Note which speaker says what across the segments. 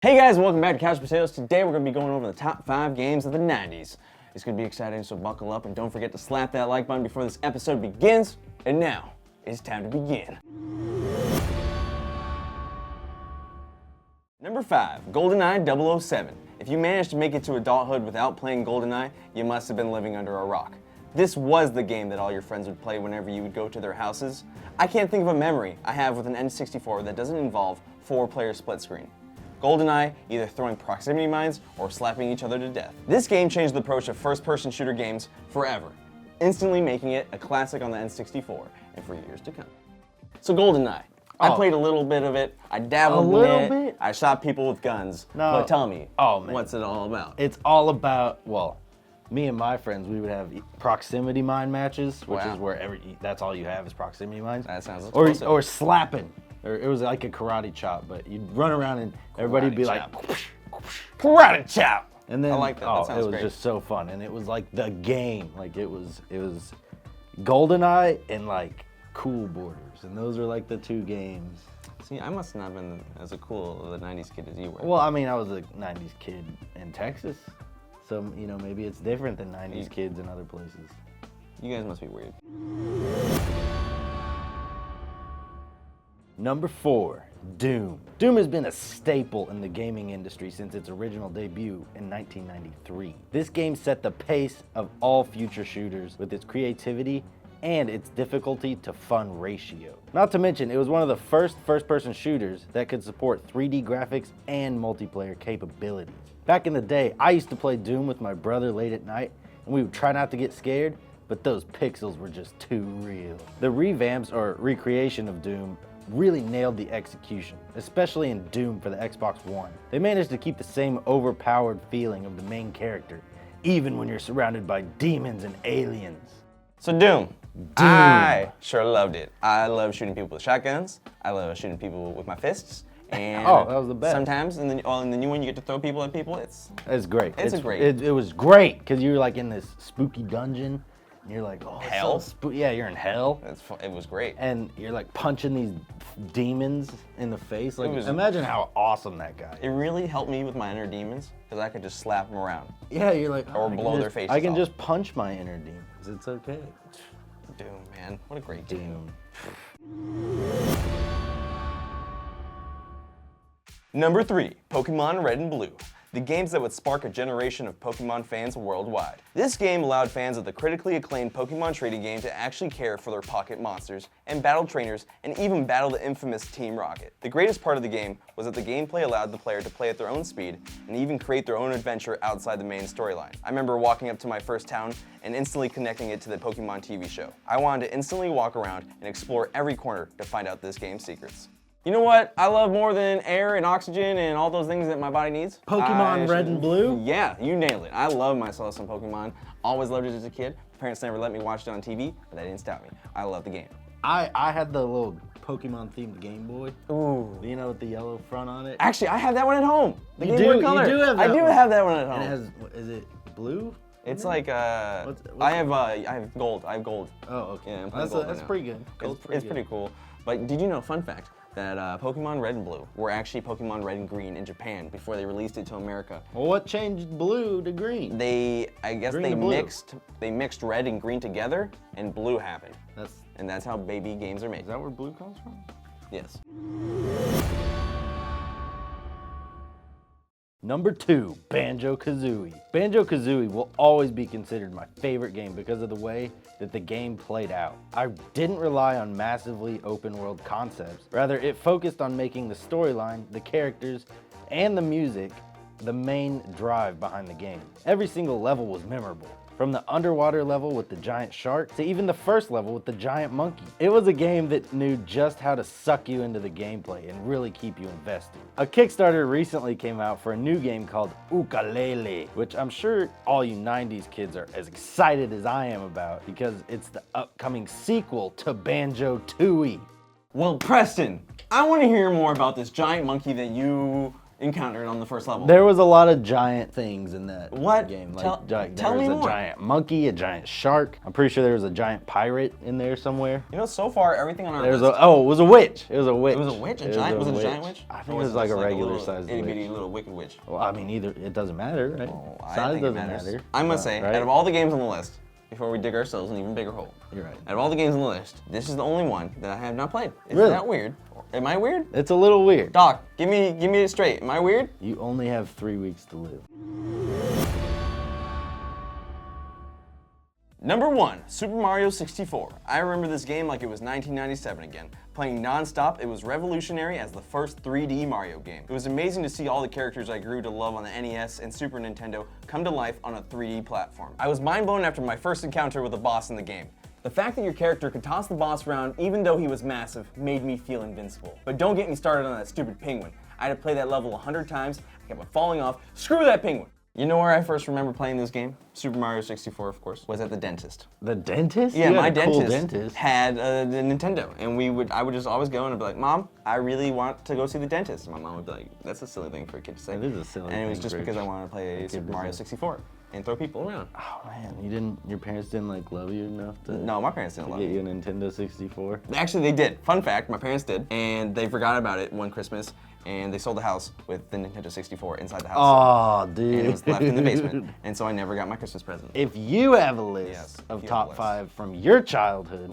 Speaker 1: Hey guys, welcome back to Couch Potatoes. Today we're going to be going over the top 5 games of the 90s. It's going to be exciting, so buckle up and don't forget to slap that like button before this episode begins. And now, it's time to begin. Number 5, GoldenEye 007. If you managed to make it to adulthood without playing GoldenEye, you must have been living under a rock. This was the game that all your friends would play whenever you would go to their houses. I can't think of a memory I have with an N64 that doesn't involve 4-player split screen. GoldenEye either throwing proximity mines or slapping each other to death. This game changed the approach of first-person shooter games forever, instantly making it a classic on the N64 and for years to come. So GoldenEye, I played a little bit of it, I dabbled in it, I shot people with guns, but tell me, what's it all about?
Speaker 2: It's all about, well, me and my friends, we would have proximity mine matches, which is where that's all you have is proximity mines.
Speaker 1: That sounds explosive.
Speaker 2: Or slapping. Or it was like a karate chop, but you'd run around and everybody'd be like,
Speaker 1: karate chop!
Speaker 2: And then,
Speaker 1: I like that. That sounds
Speaker 2: it was
Speaker 1: great.
Speaker 2: just so fun. And it was like the game. Like it was GoldenEye and like Cool Borders. And those are like the 2 games.
Speaker 1: See, I must not have been as cool of a 90s kid as you were.
Speaker 2: Well, I mean, I was a 90s kid in Texas. So, you know, maybe it's different than 90s kids in other places.
Speaker 1: You guys must be weird.
Speaker 2: Number 4, Doom. Doom has been a staple in the gaming industry since its original debut in 1993. This game set the pace of all future shooters with its creativity and its difficulty to fun ratio. Not to mention, it was one of the first-person shooters that could support 3D graphics and multiplayer capabilities. Back in the day, I used to play Doom with my brother late at night, and we would try not to get scared, but those pixels were just too real. The revamps or recreation of Doom really nailed the execution, especially in Doom for the Xbox One. They managed to keep the same overpowered feeling of the main character, even when you're surrounded by demons and aliens.
Speaker 1: So Doom. I sure loved it. I love shooting people with shotguns. I love shooting people with my fists. And
Speaker 2: that was the best.
Speaker 1: Sometimes in the new one you get to throw people at people. It's
Speaker 2: great.
Speaker 1: great.
Speaker 2: It was great because you were like in this spooky dungeon. And you're like, oh,
Speaker 1: hell?
Speaker 2: Yeah, you're in hell.
Speaker 1: It was great.
Speaker 2: And you're like punching these demons in the face. Like,
Speaker 1: was-
Speaker 2: imagine how awesome that guy
Speaker 1: It
Speaker 2: is.
Speaker 1: really helped me with my inner demons because I could just slap them around.
Speaker 2: Yeah, you're like,
Speaker 1: Or
Speaker 2: I can
Speaker 1: blow their
Speaker 2: just-
Speaker 1: faces
Speaker 2: I can
Speaker 1: off.
Speaker 2: just punch my inner demons. It's okay.
Speaker 1: Doom, man. What a great game. Number 3, Pokemon Red and Blue. The games that would spark a generation of Pokemon fans worldwide. This game allowed fans of the critically acclaimed Pokemon trading game to actually care for their pocket monsters and battle trainers and even battle the infamous Team Rocket. The greatest part of the game was that the gameplay allowed the player to play at their own speed and even create their own adventure outside the main storyline. I remember walking up to my first town and instantly connecting it to the Pokemon TV show. I wanted to instantly walk around and explore every corner to find out this game's secrets. You know what I love more than air and oxygen and all those things that my body needs?
Speaker 2: Pokemon Red and Blue?
Speaker 1: Yeah, you nailed it. I love myself some Pokemon. Always loved it as a kid. Parents never let me watch it on TV, but that didn't stop me. I love the game.
Speaker 2: I had the little Pokemon themed Game Boy.
Speaker 1: Ooh.
Speaker 2: You know, with the yellow front on it.
Speaker 1: Actually, I have that one at home. The
Speaker 2: You
Speaker 1: Game
Speaker 2: do-
Speaker 1: Boy Color.
Speaker 2: you do have that
Speaker 1: I do
Speaker 2: one.
Speaker 1: have that one at home.
Speaker 2: And it has, is it blue?
Speaker 1: It's like
Speaker 2: What's
Speaker 1: I have gold. I have gold.
Speaker 2: Oh, okay.
Speaker 1: Yeah, I'm playing gold right
Speaker 2: That's
Speaker 1: now.
Speaker 2: pretty good.
Speaker 1: It's pretty cool. But did you know, fun fact, that Pokemon Red and Blue were actually Pokemon Red and Green in Japan before they released it to America.
Speaker 2: Well, what changed blue to green?
Speaker 1: I guess
Speaker 2: Green
Speaker 1: they
Speaker 2: to blue.
Speaker 1: mixed red and green together and blue happened.
Speaker 2: That's
Speaker 1: And that's how baby games are made.
Speaker 2: Is that where blue comes from?
Speaker 1: Yes.
Speaker 2: Number 2, banjo-kazooie. Banjo-kazooie will always be considered my favorite game because of the way that the game played out. I didn't rely on massively open world concepts. Rather, it focused on making the storyline, the characters, and the music the main drive behind the game. Every single level was memorable. From the underwater level with the giant shark to even the first level with the giant monkey. It was a game that knew just how to suck you into the gameplay and really keep you invested. A Kickstarter recently came out for a new game called Ukulele, which I'm sure all you 90s kids are as excited as I am about because it's the upcoming sequel to Banjo-Tooie.
Speaker 1: Well, Preston, I want to hear more about this giant monkey that you encountered on the first level.
Speaker 2: There was a lot of giant things in that
Speaker 1: What?
Speaker 2: game.
Speaker 1: Tell
Speaker 2: there
Speaker 1: me
Speaker 2: was a
Speaker 1: more.
Speaker 2: giant monkey, a giant shark. I'm pretty sure there was a giant pirate in there somewhere.
Speaker 1: You know, so far everything on our
Speaker 2: There was
Speaker 1: list.
Speaker 2: it was a witch. It was a witch.
Speaker 1: It was a witch? Was it a giant witch?
Speaker 2: I
Speaker 1: Or
Speaker 2: think it was like a
Speaker 1: just
Speaker 2: regular
Speaker 1: little
Speaker 2: sized
Speaker 1: itty bitty
Speaker 2: witch.
Speaker 1: little wicked witch.
Speaker 2: Well, I mean, either it doesn't matter, right?
Speaker 1: Oh, I
Speaker 2: Size
Speaker 1: think it
Speaker 2: doesn't
Speaker 1: matters.
Speaker 2: matter.
Speaker 1: I must say,
Speaker 2: right?
Speaker 1: out of all the games on the list, before we dig ourselves an even bigger hole,
Speaker 2: You're right.
Speaker 1: out of all the games on the list, this is the only one that I have not played. Is
Speaker 2: Really?
Speaker 1: that weird? Am I weird?
Speaker 2: It's a little weird.
Speaker 1: Doc, give me it straight. Am I weird?
Speaker 2: You only have 3 weeks to live.
Speaker 1: Number 1, Super Mario 64. I remember this game like it was 1997 again. Playing non-stop, it was revolutionary as the first 3D Mario game. It was amazing to see all the characters I grew to love on the NES and Super Nintendo come to life on a 3D platform. I was mind-blown after my first encounter with a boss in the game. The fact that your character could toss the boss around even though he was massive made me feel invincible. But don't get me started on that stupid penguin. I had to play that level 100 times, I kept on falling off. Screw that penguin! You know where I first remember playing this game? Super Mario 64, of course, was at the dentist.
Speaker 2: The dentist?
Speaker 1: Yeah,
Speaker 2: You had
Speaker 1: my
Speaker 2: a cool
Speaker 1: dentist had a Nintendo, and I would just always go and I'd be like, Mom, I really want to go see the dentist. And my mom would be like, that's a silly thing for a kid to say.
Speaker 2: It is a silly
Speaker 1: And it was
Speaker 2: thing
Speaker 1: just
Speaker 2: for a
Speaker 1: because I wanted to play
Speaker 2: kid
Speaker 1: Super
Speaker 2: to
Speaker 1: Mario
Speaker 2: say.
Speaker 1: 64 and throw people around.
Speaker 2: Oh man, your parents didn't like love you enough to
Speaker 1: No, my parents didn't love
Speaker 2: get
Speaker 1: me.
Speaker 2: you a Nintendo 64?
Speaker 1: Actually, they did. Fun fact, my parents did, and they forgot about it one Christmas, and they sold the house with the Nintendo 64 inside the house.
Speaker 2: Oh, dude.
Speaker 1: And it was left in the basement, and so I never got my Christmas present.
Speaker 2: If you have a list
Speaker 1: Yes, if
Speaker 2: of
Speaker 1: you have a
Speaker 2: top
Speaker 1: list.
Speaker 2: 5 from your childhood,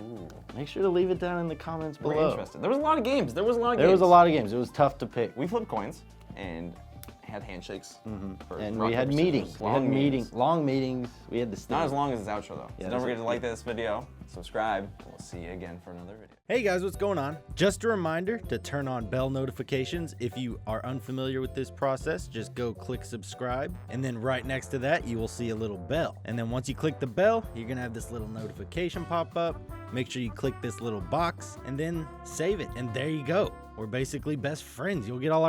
Speaker 2: make sure to leave it down in the comments
Speaker 1: We're
Speaker 2: below.
Speaker 1: interested. There was a lot of games.
Speaker 2: There was a lot of games. It was tough to pick.
Speaker 1: We flipped coins and had handshakes. For
Speaker 2: And
Speaker 1: rock,
Speaker 2: we had
Speaker 1: paper,
Speaker 2: meetings.
Speaker 1: scissors.
Speaker 2: We had
Speaker 1: Long
Speaker 2: meetings. Long meetings. We had the
Speaker 1: Not as long as this outro though.
Speaker 2: Yeah,
Speaker 1: So don't
Speaker 2: that's
Speaker 1: forget to
Speaker 2: it.
Speaker 1: like this video, subscribe. We'll see you again for another video.
Speaker 3: Hey guys, what's going on? Just a reminder to turn on bell notifications. If you are unfamiliar with this process, just go click subscribe, and then right next to that you will see a little bell. And then once you click the bell, you're gonna have this little notification pop up. Make sure you click this little box and then save it, and there you go. We're basically best friends. You'll get all our